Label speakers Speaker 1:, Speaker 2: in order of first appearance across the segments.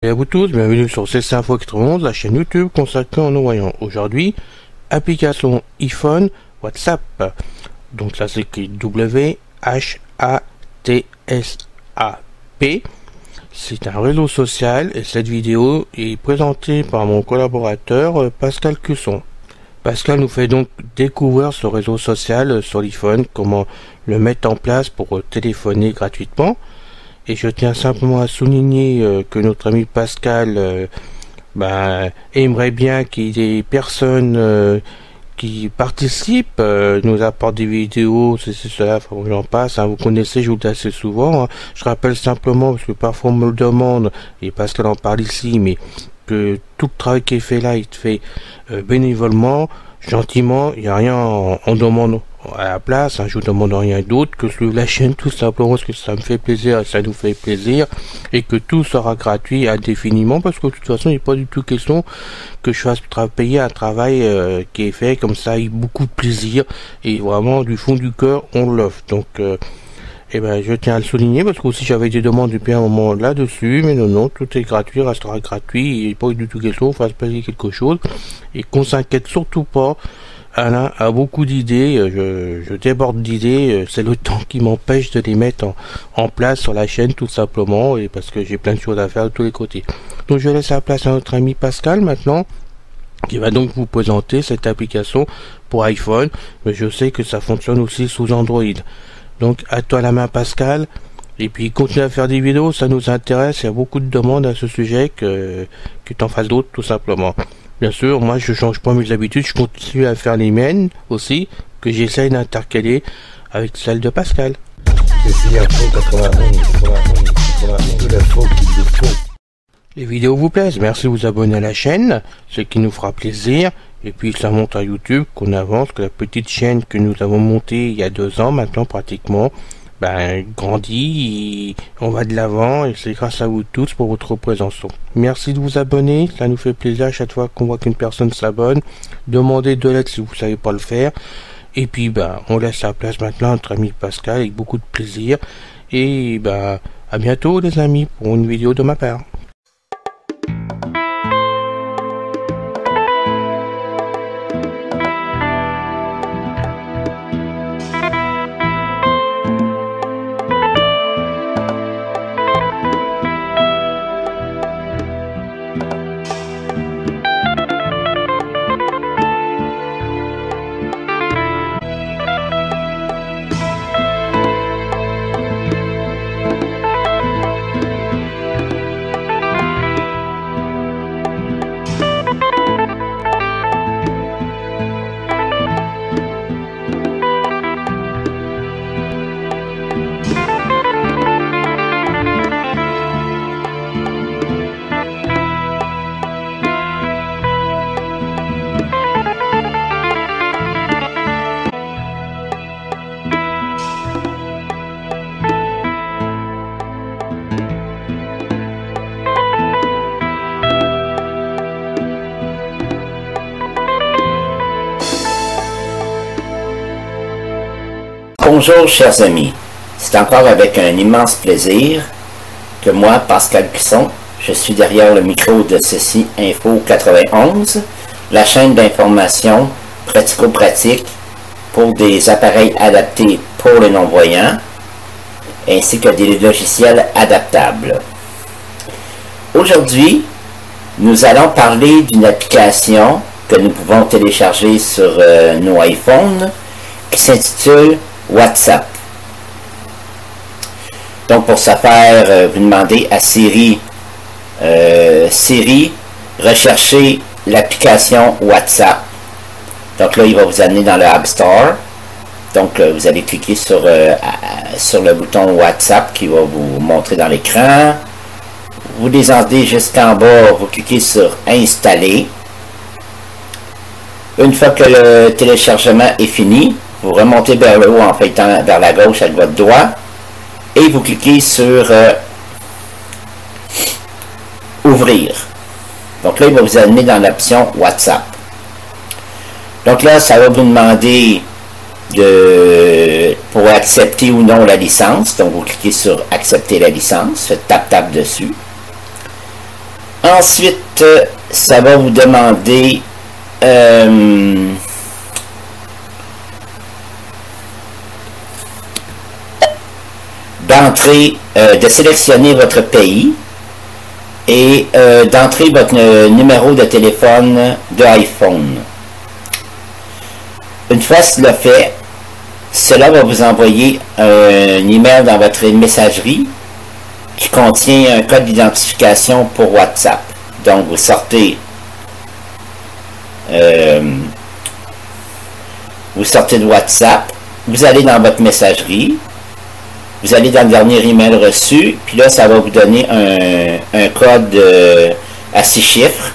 Speaker 1: Et à vous tous, bienvenue sur CC Info 91, la chaîne YouTube consacrée aux non-voyants. Aujourd'hui, application iPhone WhatsApp. Donc ça s'écrit W-H-A-T-S-A-P. C'est un réseau social et cette vidéo est présentée par mon collaborateur Pascal Cusson. Pascal nous fait donc découvrir ce réseau social sur l'iPhone, comment le mettre en place pour téléphoner gratuitement. Et je tiens simplement à souligner que notre ami Pascal aimerait bien qu'il y ait des personnes qui participent, nous apportent des vidéos, c'est cela, j'en passe, hein, vous connaissez, je vous le dis assez souvent. Hein. Je rappelle simplement, parce que parfois on me le demande, et Pascal en parle ici, mais que tout le travail qui est fait là, il te fait bénévolement, gentiment, il n'y a rien en demande à la place, hein, je vous demande rien d'autre que suivre la chaîne tout simplement parce que ça me fait plaisir et ça nous fait plaisir et que tout sera gratuit indéfiniment parce que de toute façon il n'est pas du tout question que je fasse payer un travail qui est fait comme ça avec beaucoup de plaisir et vraiment du fond du cœur on l'offre. Donc je tiens à le souligner parce que aussi j'avais des demandes depuis un moment là-dessus, mais non, tout est gratuit, restera gratuit, il n'est pas du tout question qu'on fasse payer quelque chose et qu'on s'inquiète surtout pas. Alain a beaucoup d'idées, je déborde d'idées, c'est le temps qui m'empêche de les mettre en place sur la chaîne tout simplement, et parce que j'ai plein de choses à faire de tous les côtés. Donc je laisse la place à notre ami Pascal maintenant, qui va donc vous présenter cette application pour iPhone, mais je sais que ça fonctionne aussi sous Android. Donc à toi la main Pascal, et puis continue à faire des vidéos, ça nous intéresse, il y a beaucoup de demandes à ce sujet que tu en fasses d'autres tout simplement. Bien sûr, moi je change pas mes habitudes, je continue à faire les miennes aussi, que j'essaye d'intercaler avec celle de Pascal. Les vidéos vous plaisent, merci de vous abonner à la chaîne, ce qui nous fera plaisir. Et puis ça montre à YouTube qu'on avance, que la petite chaîne que nous avons montée il y a 2 ans maintenant pratiquement, grandit, on va de l'avant et c'est grâce à vous tous pour votre représentation. Merci de vous abonner, ça nous fait plaisir à chaque fois qu'on voit qu'une personne s'abonne. Demandez de l'aide si vous savez pas le faire. Et puis on laisse la place maintenant à notre ami Pascal avec beaucoup de plaisir. Et à bientôt les amis pour une vidéo de ma part.
Speaker 2: Bonjour chers amis, c'est encore avec un immense plaisir que moi, Pascal Cusson, je suis derrière le micro de CC Info 91, la chaîne d'information pratico-pratique pour des appareils adaptés pour les non-voyants, ainsi que des logiciels adaptables. Aujourd'hui, nous allons parler d'une application que nous pouvons télécharger sur nos iPhones qui s'intitule WhatsApp. Donc pour ce faire, vous demandez à Siri, recherchez l'application WhatsApp. Donc là, il va vous amener dans le App Store. Donc vous allez cliquer sur le bouton WhatsApp qui va vous montrer dans l'écran. Vous descendez jusqu'en bas, vous cliquez sur Installer. Une fois que le téléchargement est fini, vous remontez vers le haut en feuilletant vers la gauche avec votre doigt et vous cliquez sur Ouvrir. Donc là, il va vous amener dans l'option WhatsApp. Donc là, ça va vous demander pour accepter ou non la licence. Donc vous cliquez sur Accepter la licence, faites tap dessus. Ensuite, ça va vous demander d'entrer, de sélectionner votre pays et d'entrer votre numéro de téléphone de iPhone. Une fois cela fait, cela va vous envoyer un email dans votre messagerie qui contient un code d'identification pour WhatsApp. Donc vous sortez de WhatsApp, vous allez dans votre messagerie, vous allez dans le dernier email reçu, puis là ça va vous donner un code à 6 chiffres.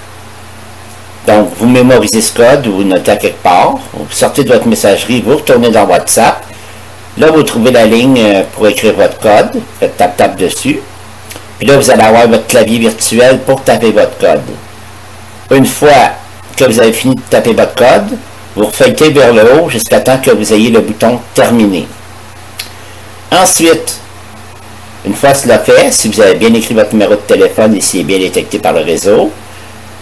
Speaker 2: Donc vous mémorisez ce code, vous le notez à quelque part, vous sortez de votre messagerie, vous retournez dans WhatsApp, là vous trouvez la ligne pour écrire votre code, faites tap dessus, puis là vous allez avoir votre clavier virtuel pour taper votre code. Une fois que vous avez fini de taper votre code, vous refeuilletez vers le haut jusqu'à temps que vous ayez le bouton terminer. Ensuite, une fois cela fait, si vous avez bien écrit votre numéro de téléphone et s'il est bien détecté par le réseau,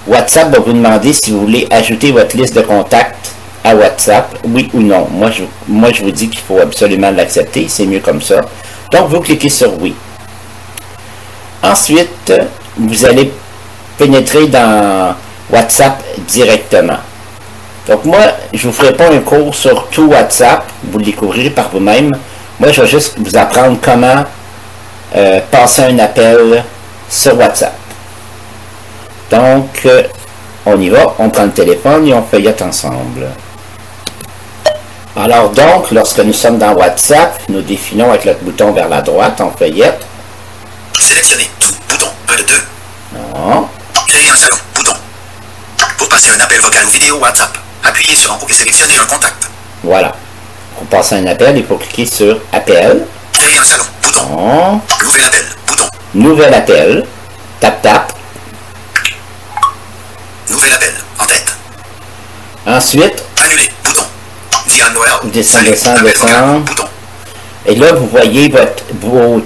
Speaker 2: WhatsApp va vous demander si vous voulez ajouter votre liste de contacts à WhatsApp, oui ou non. Moi, je vous dis qu'il faut absolument l'accepter, c'est mieux comme ça. Donc, vous cliquez sur oui. Ensuite, vous allez pénétrer dans WhatsApp directement. Donc, moi, je ne vous ferai pas un cours sur tout WhatsApp, vous le découvrirez par vous-même. Moi, je vais juste vous apprendre comment passer un appel sur WhatsApp. Donc, on y va, on prend le téléphone et on feuillette ensemble. Alors donc, lorsque nous sommes dans WhatsApp, nous définons avec notre bouton vers la droite, on feuillette.
Speaker 3: Sélectionnez tout, bouton 1 de 2.
Speaker 2: Non.
Speaker 3: Créer un salon, bouton. Pour passer un appel vocal ou vidéo WhatsApp, appuyez sur un bouton et sélectionnez un contact.
Speaker 2: Voilà. Pour passer un appel, il faut cliquer sur appel.
Speaker 3: Créer un salon, bouton.
Speaker 2: Non.
Speaker 3: Nouvel appel, bouton.
Speaker 2: Nouvel appel. Tap.
Speaker 3: Nouvel appel, en tête.
Speaker 2: Ensuite,
Speaker 3: Annuler, bouton. Diane Noël.
Speaker 2: descend.
Speaker 3: Bouton.
Speaker 2: Et là, vous voyez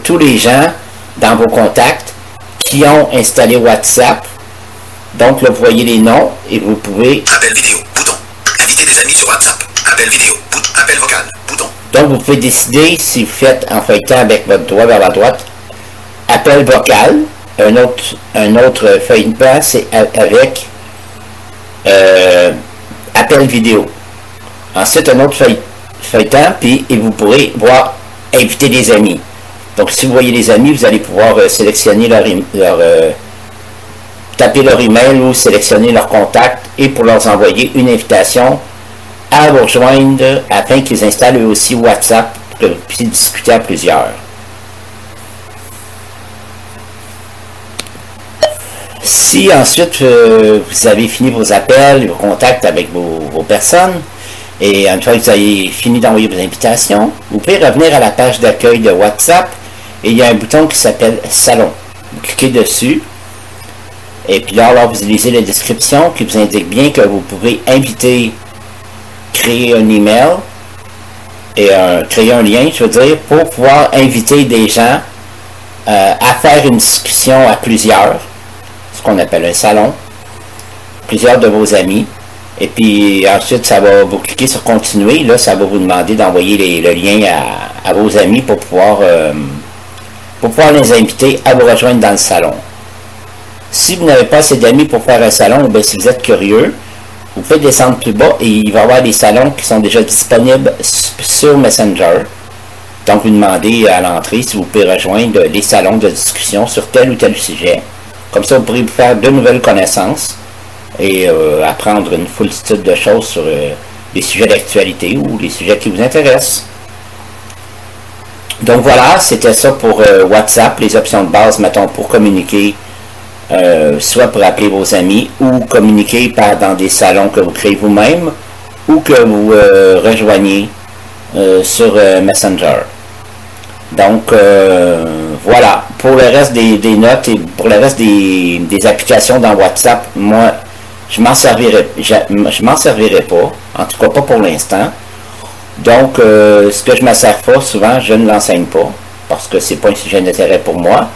Speaker 2: tous les gens dans vos contacts qui ont installé WhatsApp. Donc là, vous voyez les noms et vous pouvez...
Speaker 3: Appel vidéo, bouton. Inviter des amis sur WhatsApp. Appel vidéo, bouton. Appel vocal, bouton.
Speaker 2: Donc, vous pouvez décider, si vous faites en feuilletant avec votre doigt vers la droite, appel vocal. Un autre feuilletement, c'est avec appel vidéo. Ensuite, un autre feuilletant, puis et vous pourrez voir inviter des amis. Donc, si vous voyez les amis, vous allez pouvoir sélectionner taper leur email ou sélectionner leur contact et pour leur envoyer une invitation à vous rejoindre afin qu'ils installent eux aussi WhatsApp pour que vous puissiez discuter à plusieurs. Si ensuite vous avez fini vos appels, vos contacts avec vos personnes, et une fois que vous avez fini d'envoyer vos invitations, vous pouvez revenir à la page d'accueil de WhatsApp et il y a un bouton qui s'appelle Salon. Vous cliquez dessus et puis là, vous lisez la description qui vous indique bien que vous pouvez inviter, créer un email et créer un lien, je veux dire, pour pouvoir inviter des gens à faire une discussion à plusieurs, ce qu'on appelle un salon, plusieurs de vos amis. Et puis ensuite, ça va vous cliquer sur continuer. Là, ça va vous demander d'envoyer le lien à vos amis pour pouvoir les inviter à vous rejoindre dans le salon. Si vous n'avez pas assez d'amis pour faire un salon, bien, si vous êtes curieux, vous pouvez descendre plus bas et il va y avoir des salons qui sont déjà disponibles sur Messenger. Donc, vous demandez à l'entrée si vous pouvez rejoindre les salons de discussion sur tel ou tel sujet. Comme ça, vous pourrez vous faire de nouvelles connaissances et apprendre une foultitude de choses sur les sujets d'actualité ou les sujets qui vous intéressent. Donc voilà, c'était ça pour WhatsApp, les options de base, mettons, pour communiquer, soit pour appeler vos amis ou communiquer dans des salons que vous créez vous-même ou que vous rejoignez sur Messenger. Donc voilà, pour le reste des notes et pour le reste des applications dans WhatsApp, moi je m'en servirai pas, en tout cas pas pour l'instant. Donc ce que je ne me sers pas, souvent je ne l'enseigne pas, parce que c'est pas un sujet d'intérêt pour moi.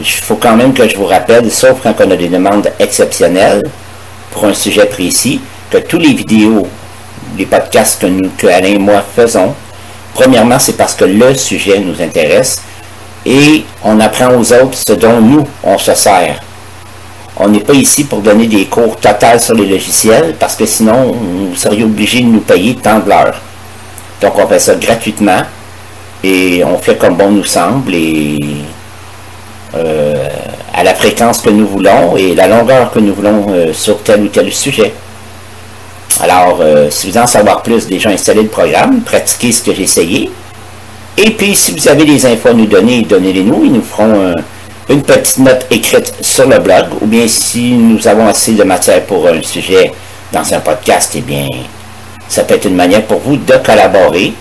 Speaker 2: il faut quand même que je vous rappelle, sauf quand on a des demandes exceptionnelles pour un sujet précis, que tous les vidéos, les podcasts que Alain et moi faisons, premièrement, c'est parce que le sujet nous intéresse et on apprend aux autres ce dont nous, on se sert. On n'est pas ici pour donner des cours totaux sur les logiciels parce que sinon, vous seriez obligé de nous payer tant de l'heure. Donc, on fait ça gratuitement et on fait comme bon nous semble et à la fréquence que nous voulons et la longueur que nous voulons sur tel ou tel sujet. Alors, si vous en savoir plus, déjà installez le programme, pratiquez ce que j'ai essayé. Et puis, si vous avez des infos à nous donner, donnez-les-nous. Ils nous feront une petite note écrite sur le blog. Ou bien, si nous avons assez de matière pour un sujet dans un podcast, eh bien, ça peut être une manière pour vous de collaborer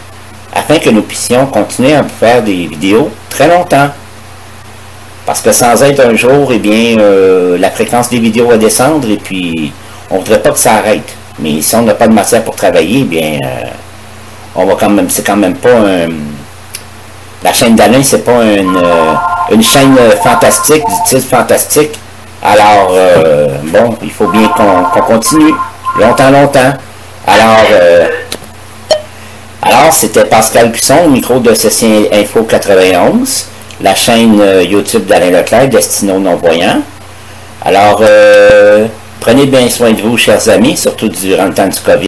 Speaker 2: afin que nous puissions continuer à vous faire des vidéos très longtemps. Parce que sans être un jour, eh bien, la fréquence des vidéos va descendre et puis on ne voudrait pas que ça arrête. Mais si on n'a pas de matière pour travailler, eh bien, on va quand même, c'est quand même pas la chaîne d'Alain, c'est pas une chaîne fantastique, du titre fantastique. Alors, bon, il faut bien qu'on continue longtemps. Alors, c'était Pascal Cusson, au micro de Ceci Info 91, la chaîne YouTube d'Alain Leclerc, destinée aux non-voyants. Alors, prenez bien soin de vous, chers amis, surtout durant le temps du COVID.